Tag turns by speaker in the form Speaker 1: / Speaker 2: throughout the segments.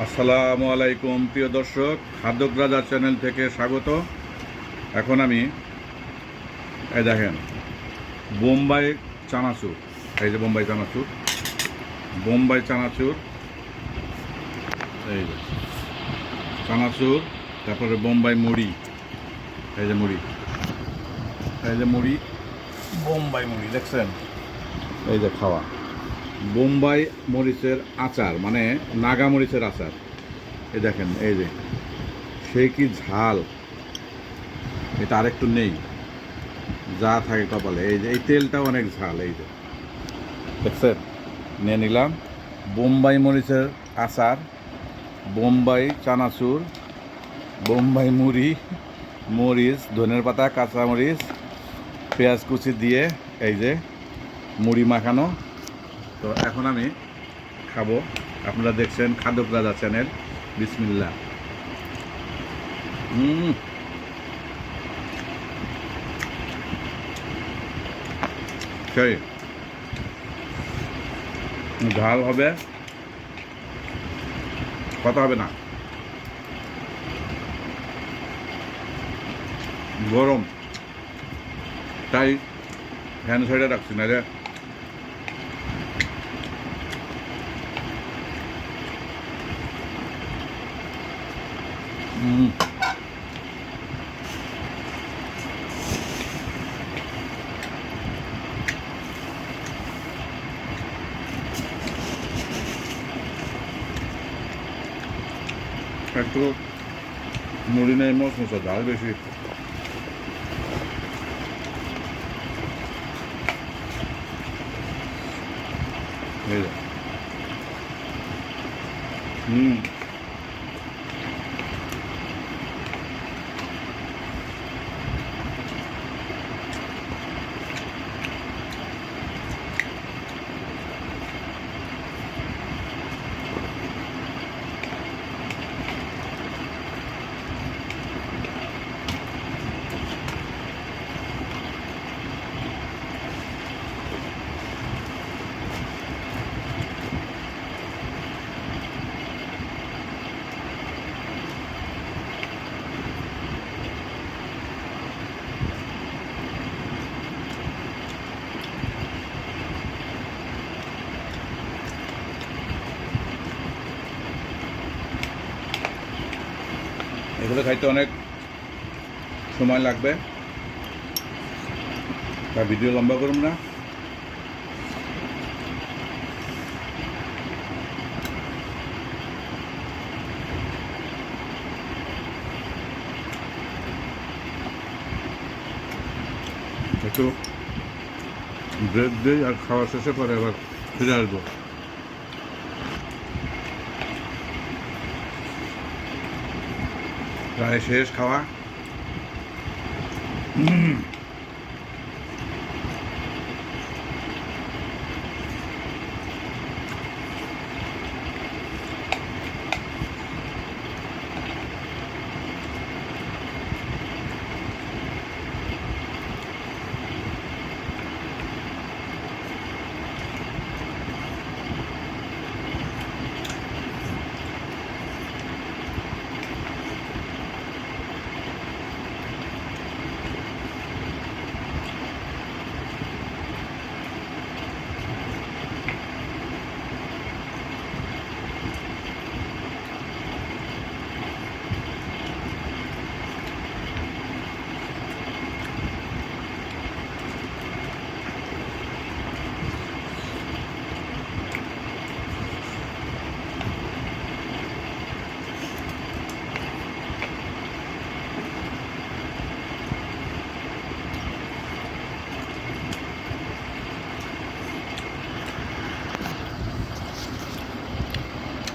Speaker 1: আসসালামু আলাইকুম প্রিয় দর্শক, খাদ্যক রাজা চ্যানেল থেকে স্বাগত। এখন আমি এই দেখেন বোম্বাই চানাচুর, এই যে বোম্বাই চানাচুর, এই যে চানাচুর, তারপরে বোম্বাই মুড়ি, এই যে মুড়ি, বোম্বাই মুড়ি দেখছেন, এই যে খাওয়া বোম্বাই মরিচের আচার, মানে নাগা মরিচের আচার। এই দেখেন, এই যে সে কি ঝাল, এটা আরেকটু নেই, যা থাকে কপালে। এই যে এই তেলটাও অনেক ঝাল, এই যে দেখছেন। নিয়ে নিলাম বোম্বাই মরিচের আচার, বোম্বাই চানাচুর, বোম্বাই মুড়ি, মরিচ, ধনের পাতা, কাঁচামরিচ, পেঁয়াজ কুচি দিয়ে এই যে মুড়ি মাখানো। তো এখন আমি খাবো। আপনারা দেখছেন খাদ্যক রাজা চ্যানেল। বিসমিল্লাহ। সেই ঝাল হবে, কথা হবে না, গরম তাই ফ্যান সাইডে রাখছি না রে। একটু মুড়ি নেই, মশমশা, ঝাল বেশি। এই যে এগুলো খাইতে অনেক সময় লাগবে, তা ভিডিও লম্বা করুন না। একটু ব্রেক দিই, আর খাওয়া শেষে পরে আবার ফিরে আসবো। প্রায় শেষ খাওয়া।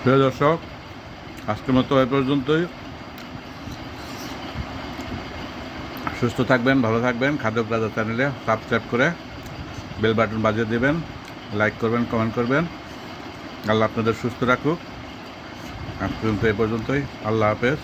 Speaker 1: প্রিয় দর্শক, আজকের মতো এ পর্যন্তই। সুস্থ থাকবেন, ভালো থাকবেন। খাদ্যক রাজা চ্যানেলে সাবস্ক্রাইব করে বেল বাটন বাজিয়ে দেবেন, লাইক করবেন, কমেন্ট করবেন। আল্লাহ আপনাদের সুস্থ রাখুক। আজ পর্যন্ত এ পর্যন্তই। আল্লাহ হাফেজ।